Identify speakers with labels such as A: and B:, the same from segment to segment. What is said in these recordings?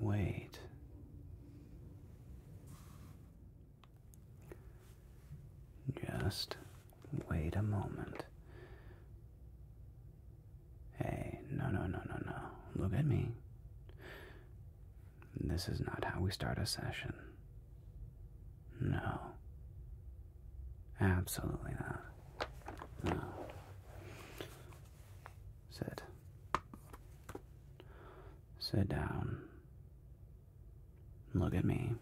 A: wait. Just wait a moment. Hey, no. Look at me. This is not how we start a session. No. Absolutely not. No. Sit. Sit down. Look at me.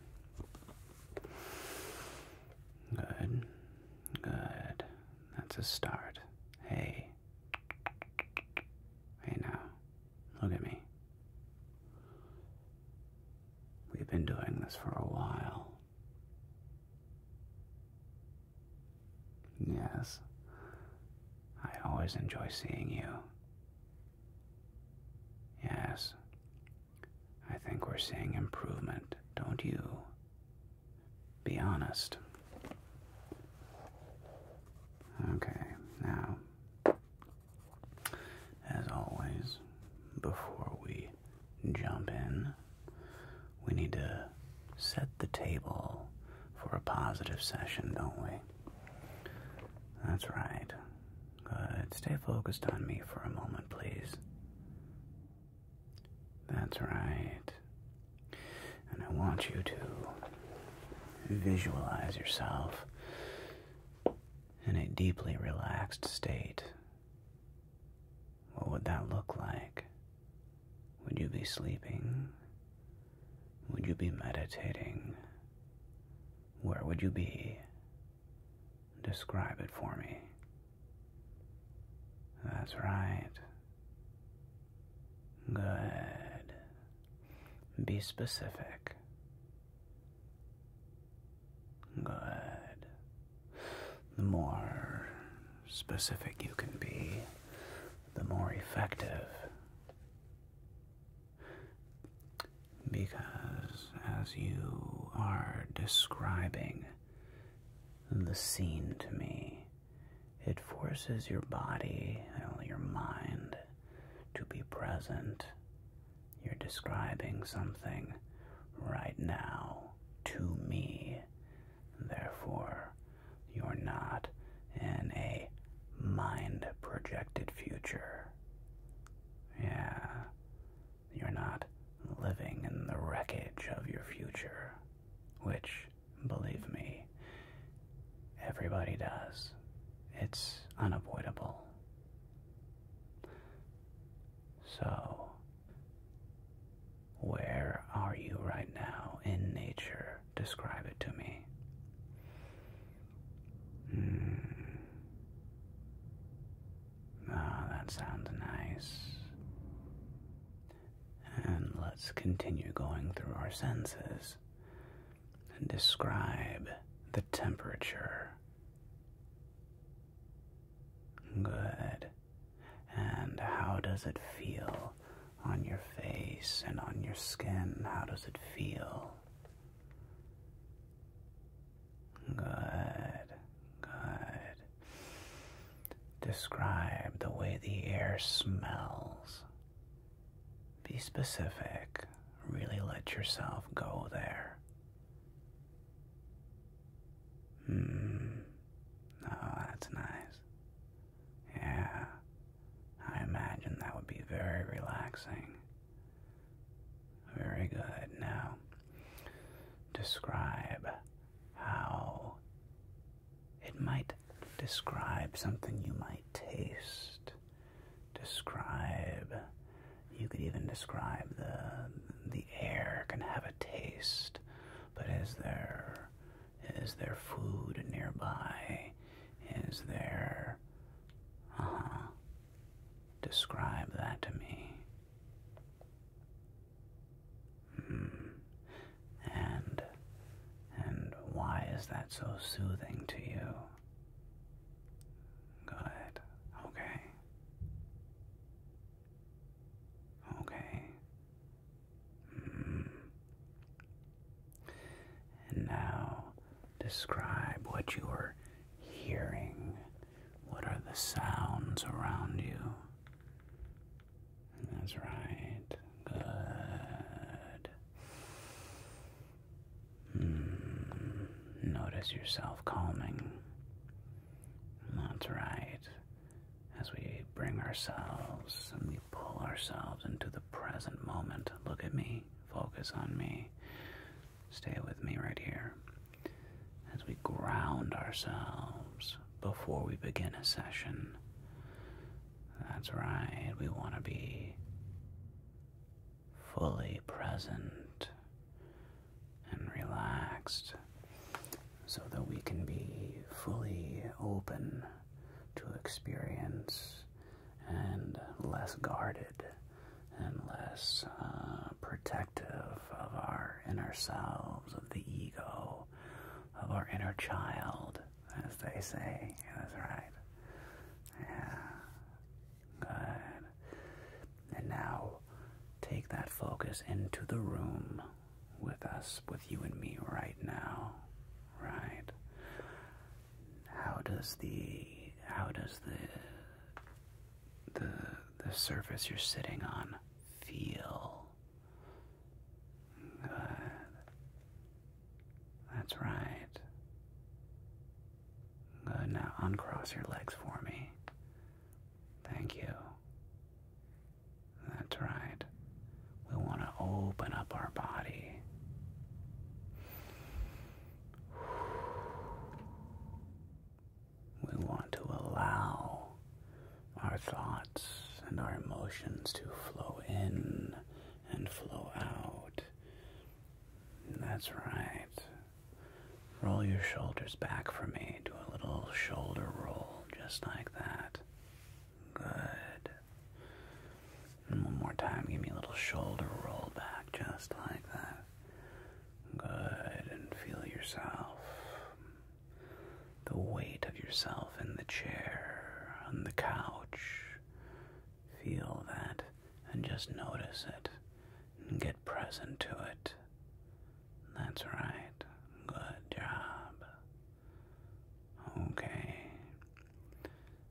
A: Good. Good. That's a start. Hey. Hey now. Look at me. We've been doing this for a while. Yes. I always enjoy seeing you. Yes. I think we're seeing improvement, don't you? Be honest. Okay, now, as always, before we jump in, we need to set the table for a positive session, don't we? That's right. Good. Stay focused on me for a moment, please. That's right. And I want you to visualize yourself in a deeply relaxed state. What would that look like? Would you be sleeping? Would you be meditating? Where would you be? Describe it for me. That's right. Good. Be specific. Good. The more specific you can be, the more effective. Because as you are describing the scene to me, it forces your body, your mind, to be present. You're describing something right now to me. Therefore, you're not in a mind-projected future. Yeah, you're not living in the wreckage of your future, which, believe me, everybody does. It's unavoidable. So, where are you right now in nature? Describe it to me. Ah, that sounds nice. And let's continue going through our senses and describe the temperature. Good. And how does it feel on your face and on your skin? How does it feel? Good. Good. Describe the way the air smells. Be specific. Really let yourself go there. Oh, that's nice. Yeah, I imagine that would be very relaxing. Very good. Now, describe how it might describe something you might taste. You could even describe the air can have a taste, but is there food nearby? Is there, describe that to me. And why is that so soothing to you? Good. Okay. And now describe what you are hearing. What are the sounds around you? That's right. Good. notice yourself calming. That's right. As we bring ourselves and we pull ourselves into the present moment. Look at me. Focus on me. Stay with me right here. As we ground ourselves before we begin a session. That's right. We want to be fully present and relaxed so that we can be fully open to experience and less guarded and less protective of our inner selves, of the ego, of our inner child, as they say. That's right. Yeah. Good. And now take that focus into the room with us, with you and me right now. Right? How does the surface you're sitting on feel? Good. That's right. Good. Now uncross your legs for me. Thank you. That's right. We want to open up our body. We want to allow our thoughts and our emotions to flow in and flow out. That's right. Roll your shoulders back for me. Do a little shoulder roll, just like that. Good. And one more time, give me a little shoulder roll back, just like that. Good. And feel yourself. The weight of yourself in the chair, on the couch. Feel that and just notice it and get present to it. That's right. Good job. Okay.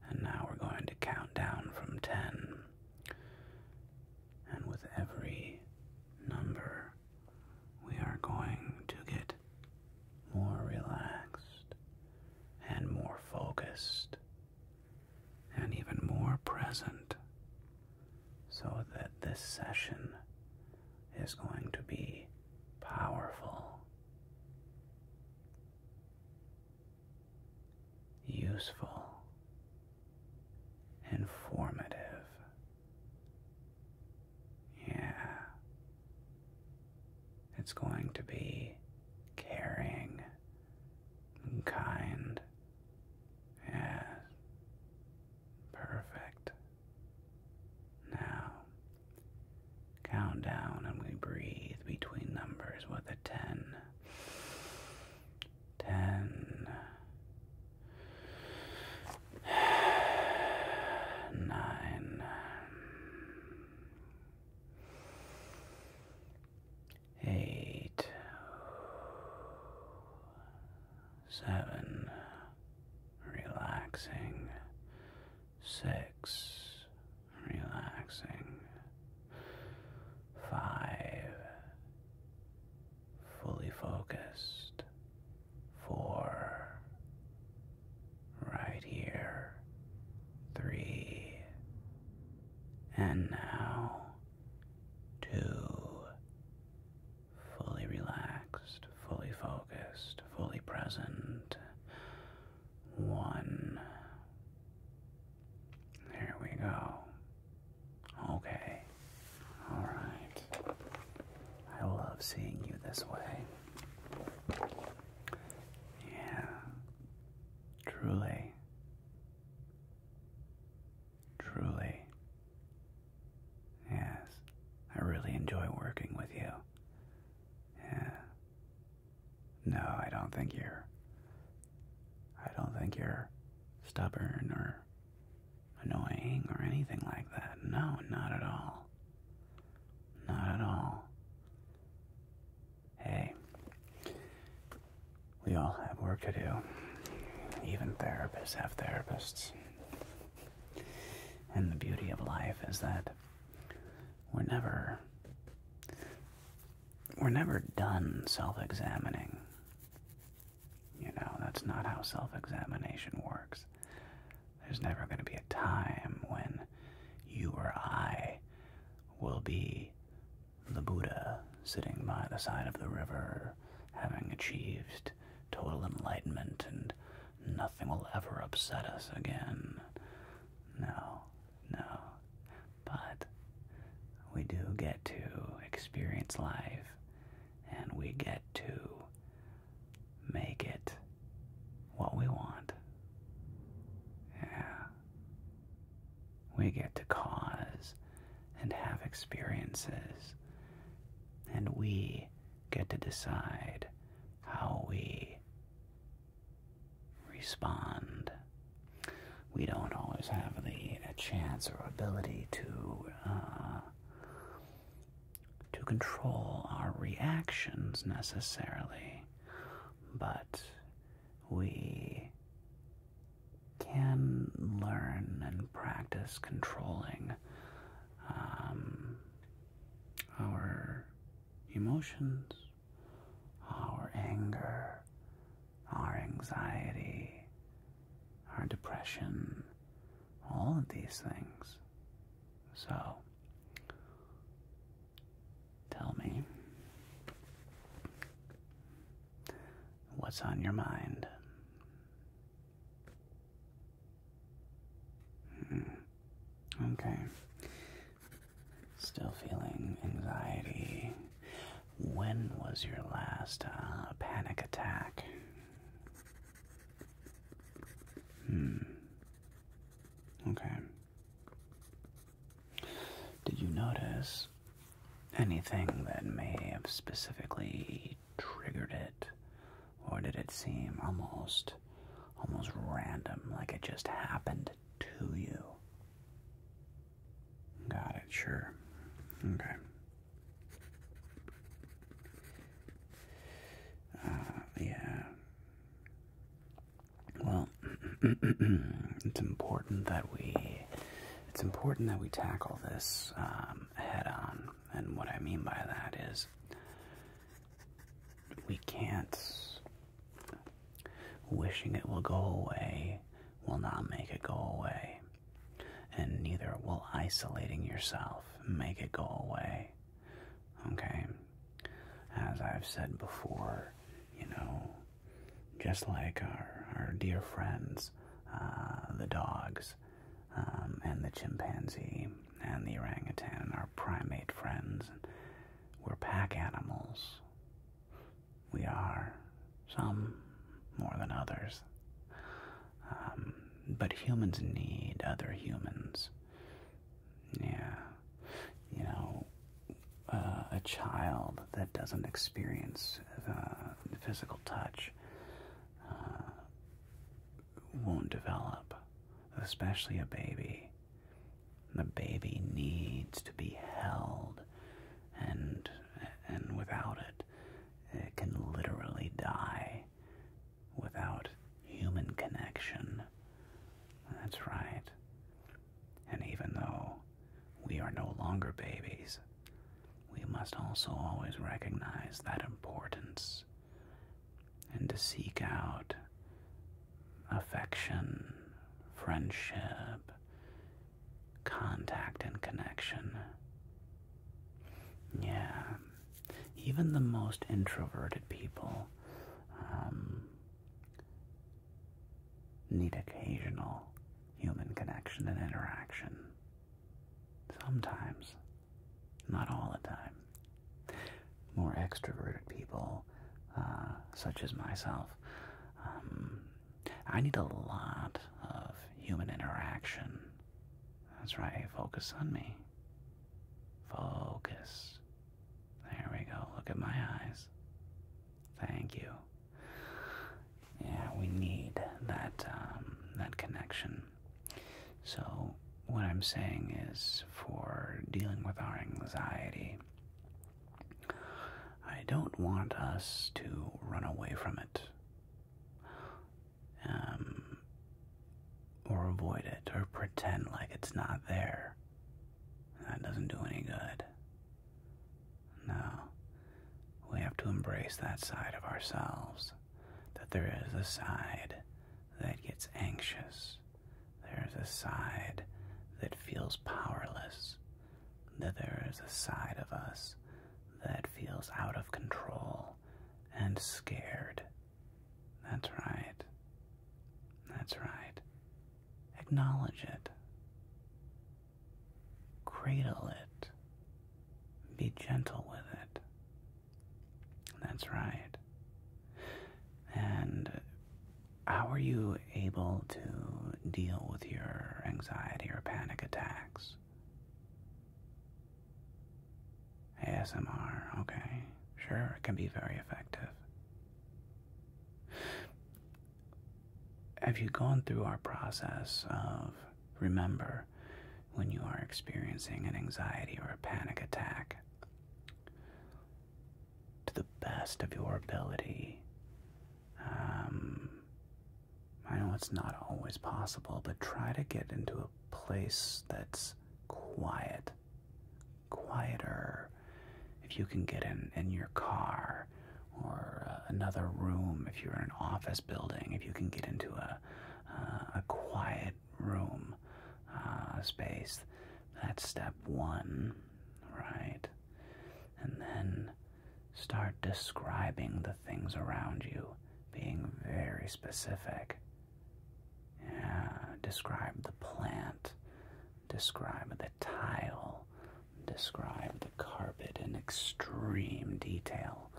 A: And now we're going to count down from 10. And with every number, we are going to get more relaxed and more focused and even more present, so that this session is going to be powerful, useful, informative. Yeah. It's going to be caring and kind. Yes. Perfect. Now, count down and we breathe between numbers with a 10. 10. 9. 8. 7. Relaxing. 6. Relaxing. 5. Fully focused. 4. Right here. 3. And now 2. Fully relaxed, fully focused, fully present. 1. There we go. Okay. All right. I love seeing you this way. Yeah. Truly. Truly. Yes. I really enjoy working with you. Yeah. No, I don't think you're stubborn or annoying or anything like that. No, not at all. Not at all. Hey, we all have work to do. Even therapists have therapists. And the beauty of life is that we're never done self-examining. You know, that's not how self-examination works. There's never going to be a time when you or I will be the Buddha sitting by the side of the river, having achieved total enlightenment, and nothing will ever upset us again. No, no. But we do get to experience life, and we get to make it what we want. Yeah. We get to cause and have experiences, and we get to decide how we respond. We don't always have the chance or ability to control our reactions necessarily, but we can learn and practice controlling our emotions, our anger, our anxiety, our depression, all of these things. So, tell me, what's on your mind? Okay. Still feeling anxiety. When was your last panic attack? Okay. Did you notice anything that may have specifically triggered it? Or did it seem almost random, like it just happened to you? Got it, sure. Okay. Yeah. Well, it's important that we tackle this head on, and what I mean by that is we can't. Wishing it will go away will not make it go away, and neither will isolating yourself make it go away. Okay? As I've said before, just like our dear friends, the dogs, and the chimpanzee, and the orangutan, our primate friends, we're pack animals. We are, some more than others. But humans need other humans. Yeah. A child that doesn't experience physical touch won't develop, especially a baby. The baby needs to be held, and without it, it can literally die without human connection. That's right. And even though we are no longer babies, we must also always recognize that importance, and to seek out affection, friendship, contact, and connection. Yeah, even the most introverted people need occasional human connection and interaction. Sometimes, not all the time. More extroverted people, such as myself, I need a lot of human interaction. That's right, focus on me. Focus. There we go, look at my eyes. Thank you. Yeah, we need that connection. So, what I'm saying is, for dealing with our anxiety, I don't want us to run away from it, or avoid it, or pretend like it's not there. That doesn't do any good. No, we have to embrace that side of ourselves, that there is a side that gets anxious. There's a side that feels powerless. That there is a side of us that feels out of control and scared. That's right. That's right. Acknowledge it. Cradle it. Be gentle with it. That's right. And how are you able to deal with your anxiety or panic attacks? ASMR, okay. Sure, it can be very effective. Have you gone through our process of remember when you are experiencing an anxiety or a panic attack? To the best of your ability. I know it's not always possible, but try to get into a place that's quiet. Quieter. If you can get in your car or another room, if you're in an office building, if you can get into a quiet room, space, that's step one, right? And then start describing the things around you, being very specific. Yeah, describe the plant, describe the tile, describe the carpet in extreme detail.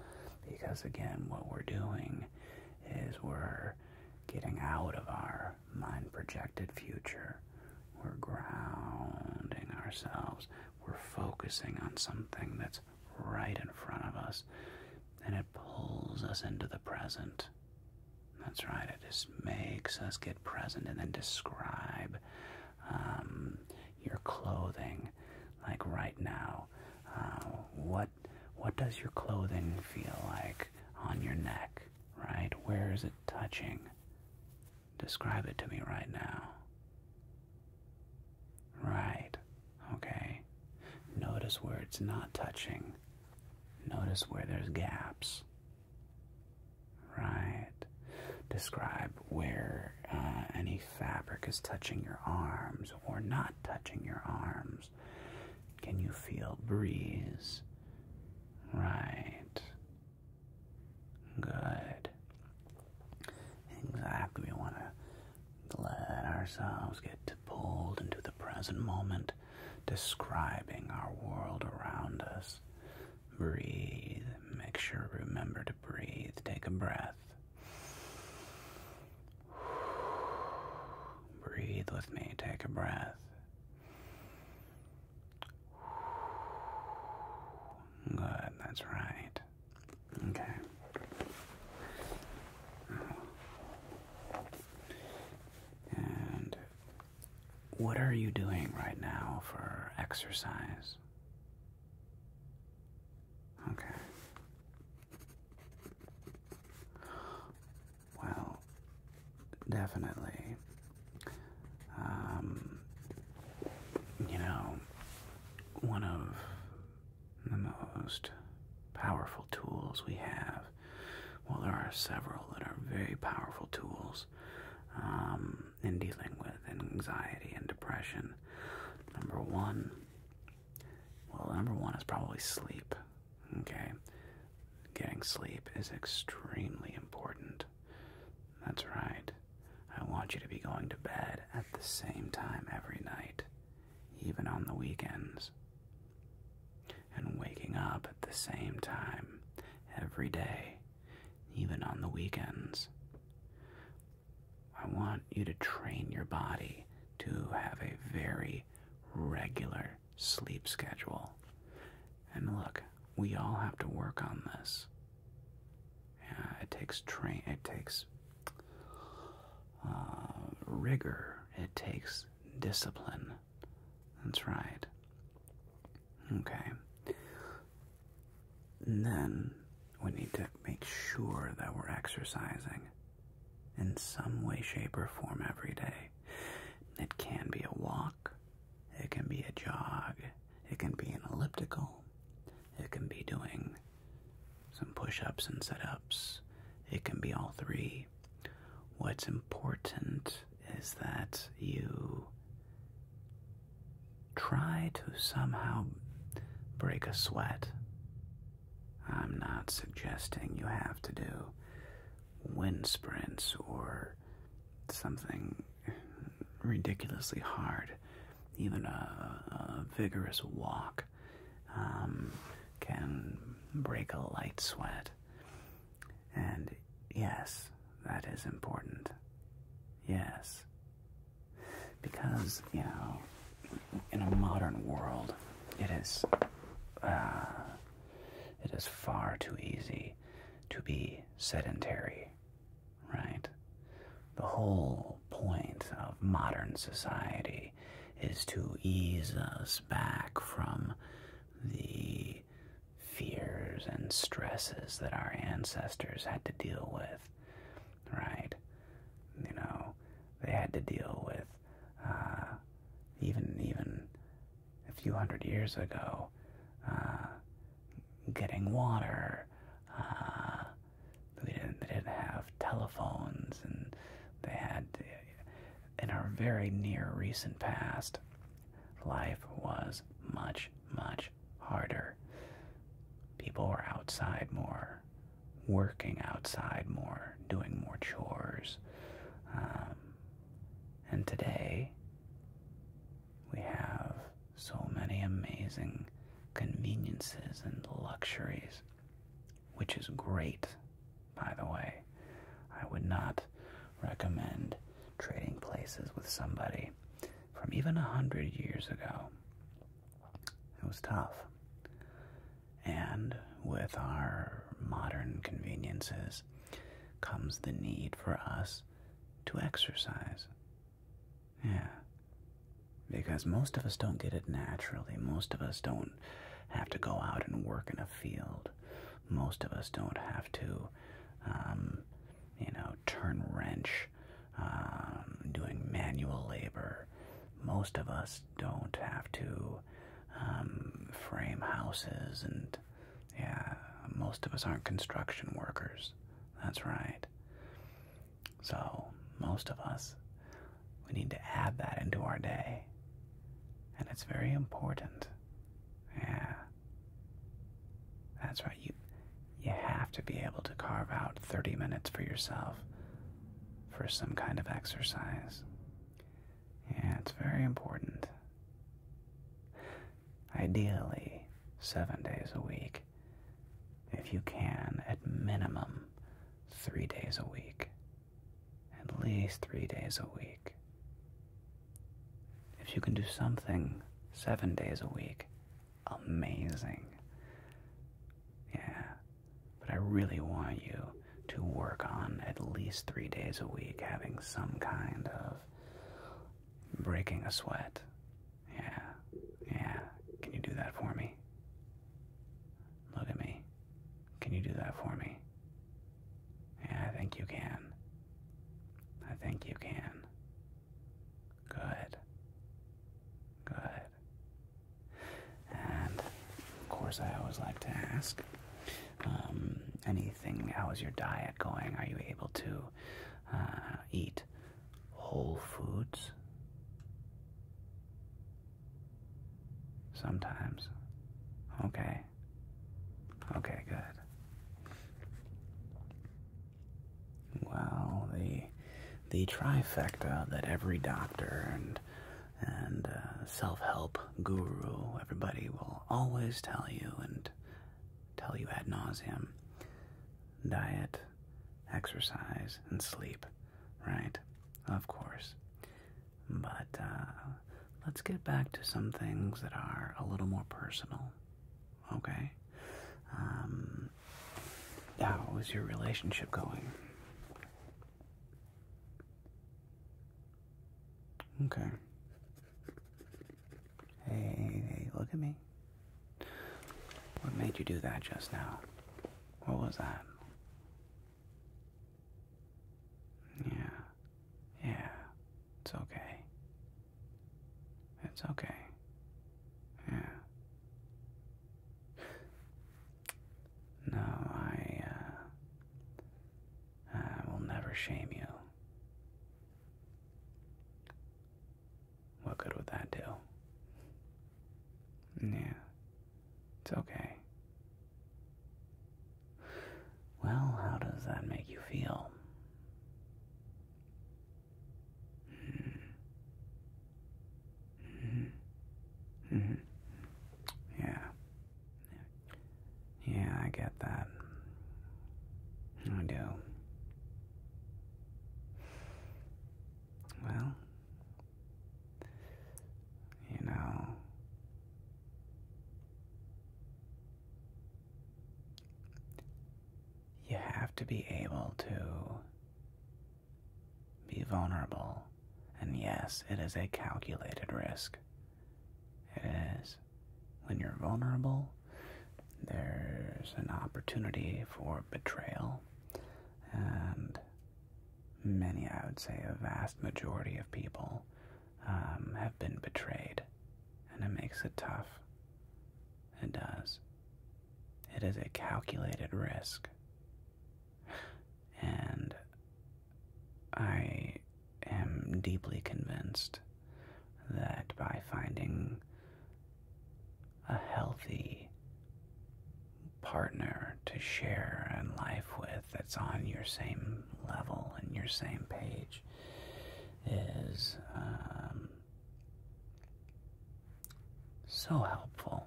A: Because again, what we're doing is we're getting out of our mind-projected future. We're grounding ourselves. We're focusing on something that's right in front of us, and it pulls us into the present. That's right, it just makes us get present. And then describe your clothing, like right now. What does your clothing feel like on your neck, right? Where is it touching? Describe it to me right now. Right, okay. Notice where it's not touching. Notice where there's gaps. Right. Describe where any fabric is touching your arms or not touching your arms. Can you feel breeze? Right. Good. Exactly. We want to let ourselves get pulled into the present moment, describing our world around us. Breathe. Make sure, remember to breathe. Take a breath. Breathe with me. Take a breath. Good. That's right. Okay. And what are you doing right now for exercise? Okay. Well, definitely. One of the most powerful tools we have, well, there are several that are very powerful tools in dealing with anxiety and depression. Number one is probably sleep. Okay? Getting sleep is extremely important. That's right. I want you to be going to bed at the same time every night, even on the weekends, and waking up at the same time every day, even on the weekends. I want you to train your body to have a very regular sleep schedule. And look, we all have to work on this. It takes rigor. It takes discipline. That's right. Okay. And then we need to make sure that we're exercising in some way, shape, or form every day. It can be a walk. It can be a jog. It can be an elliptical. It can be doing some push-ups and sit-ups. it can be all three. What's important is that you try to somehow break a sweat. I'm not suggesting you have to do wind sprints or something ridiculously hard. Even a vigorous walk can break a light sweat. And yes, that is important. Yes. Because, in a modern world, it is far too easy to be sedentary, right? The whole point of modern society is to ease us back from the fears and stresses that our ancestors had to deal with, right? They had to deal with, even a few hundred years ago, getting water. They didn't have telephones, and they had, in our very near recent past, life was much, much harder. People were outside more, working outside more, doing more chores. And today, we have so many amazing conveniences and luxuries, which is great, by the way. I would not recommend trading places with somebody from even 100 years ago. It was tough. And with our modern conveniences comes the need for us to exercise. Yeah. Because most of us don't get it naturally. Most of us don't have to go out and work in a field. Most of us don't have to, turn wrench, doing manual labor. Most of us don't have to frame houses, and most of us aren't construction workers. That's right. So, most of us, we need to add that into our day. And it's very important. Yeah. That's right. You have to be able to carve out 30 minutes for yourself for some kind of exercise. Yeah, it's very important. Ideally, 7 days a week. If you can, at minimum, 3 days a week. At least 3 days a week. If you can do something 7 days a week, amazing. Yeah, but I really want you to work on at least 3 days a week having some kind of breaking a sweat. Yeah. Can you do that for me? Look at me. Can you do that for me? Yeah, I think you can. I think you can. Good. And, of course, I always like to ask, how is your diet going? Are you able to eat whole foods? Sometimes. Okay, good. Well, the trifecta that every doctor and self-help guru, everybody will always tell you ad nauseum: diet, exercise, and sleep, right? Of course. But let's get back to some things that are a little more personal, okay? How is your relationship going? Okay. Hey, look at me. What made you do that just now? What was that? Yeah. It's okay. It's okay. Yeah. No, shame you. What good would that do? Yeah, it's okay. Well, how does that make you feel? Mm-hmm. Yeah. Yeah, I get that. I do. Well, you know, you have to be able to be vulnerable. And yes, it is a calculated risk. It is. When you're vulnerable, there's an opportunity for betrayal. And many, I would say a vast majority of people have been betrayed. And it makes it tough. It does. It is a calculated risk. And I am deeply convinced that by finding a healthy partner to share in life with that's on your same level and your same page is so helpful.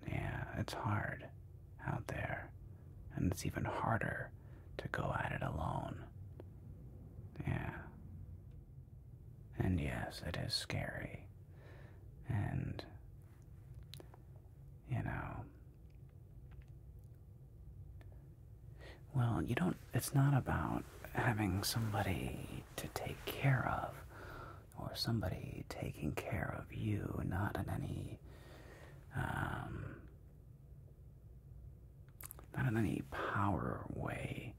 A: Yeah, it's hard out there, and it's even harder to go at it alone. Yeah. And yes, it is scary. And, you know, well, it's not about having somebody to take care of, or somebody taking care of you, not in any power way.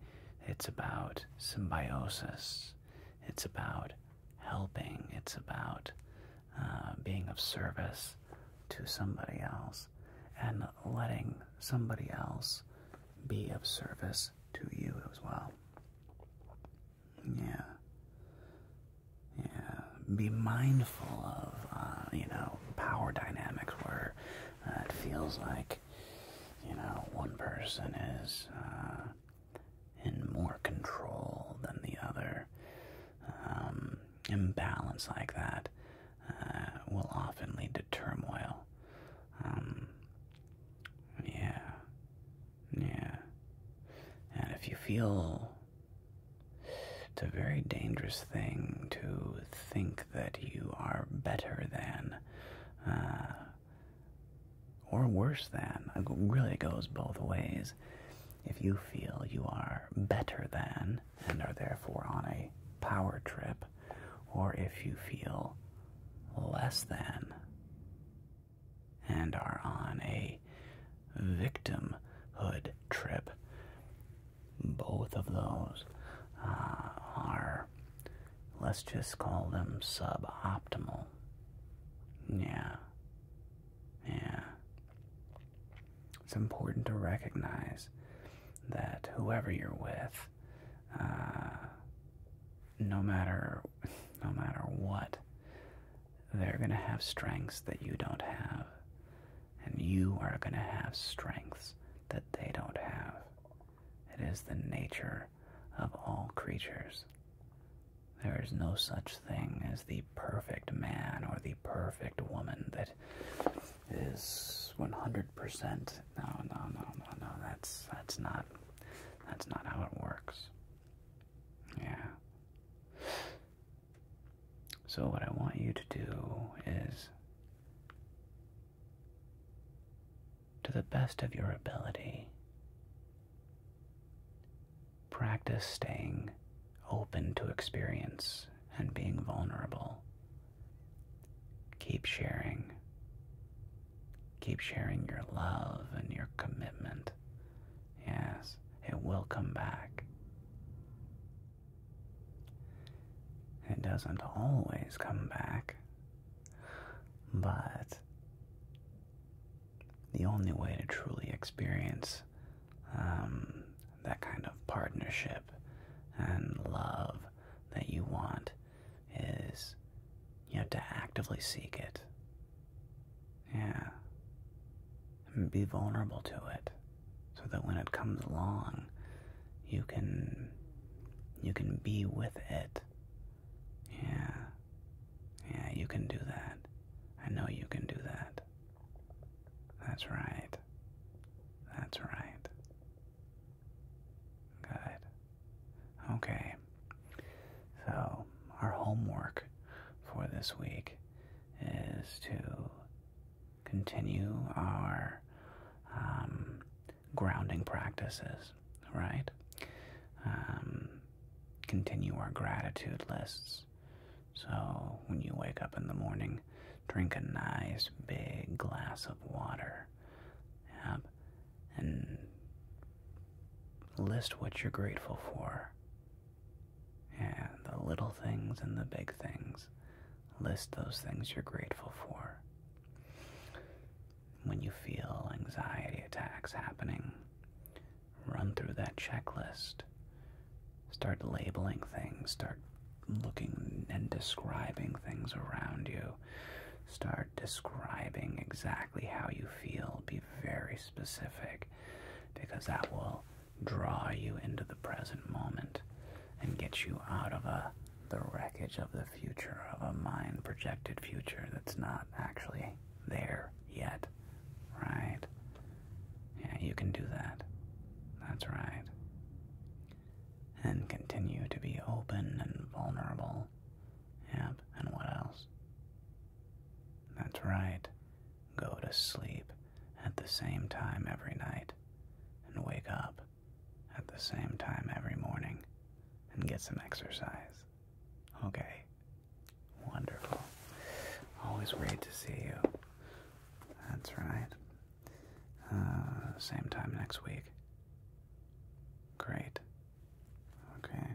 A: It's about symbiosis. It's about helping. It's about being of service to somebody else and letting somebody else be of service to you as well. Yeah. Yeah. Be mindful of, power dynamics where it feels like, one person is in more control than the other. Imbalance like that will often lead to turmoil. Yeah. Yeah. And if you feel it's a very dangerous thing to think that you are better than, or worse than. It really goes both ways. If you feel you are better than and are therefore on a power trip, or if you feel less than and are on a victimhood trip, both of those are, let's just call them suboptimal. Yeah. Yeah. It's important to recognize that whoever you're with, no matter what, they're going to have strengths that you don't have, and you are going to have strengths that they don't have. It is the nature of all creatures. There is no such thing as the perfect man or the perfect woman that is 100%. No. That's not how it works. Yeah. So what I want you to do is, to the best of your ability, practice staying open to experience and being vulnerable. Keep sharing. Keep sharing your love and your commitment. Yes, it will come back. It doesn't always come back, but the only way to truly experience that kind of partnership and love that you want is you have to actively seek it. Yeah. And be vulnerable to it so that when it comes along, you can be with it. Yeah. Yeah, you can do that. I know you can do that. That's right. That's right. Good. Okay. So, our homework for this week is to continue our grounding practices, right? Continue our gratitude lists. So when you wake up in the morning, drink a nice big glass of water. Yep. And list what you're grateful for. Yeah, the little things and the big things. List those things you're grateful for. When you feel anxiety attacks happening, run through that checklist. Start labeling things. Start looking and describing things around you. Start describing exactly how you feel. Be very specific, because that will draw you into the present moment and get you out of the wreckage of the future, of a mind-projected future that's not actually there yet, right? Yeah, you can do that. That's right. And continue to be open and vulnerable. Yep, and what else? That's right. Go to sleep at the same time every night and wake up at the same time every morning and get some exercise. Okay. Wonderful. Always great to see you. That's right. Same time next week. Great. Okay.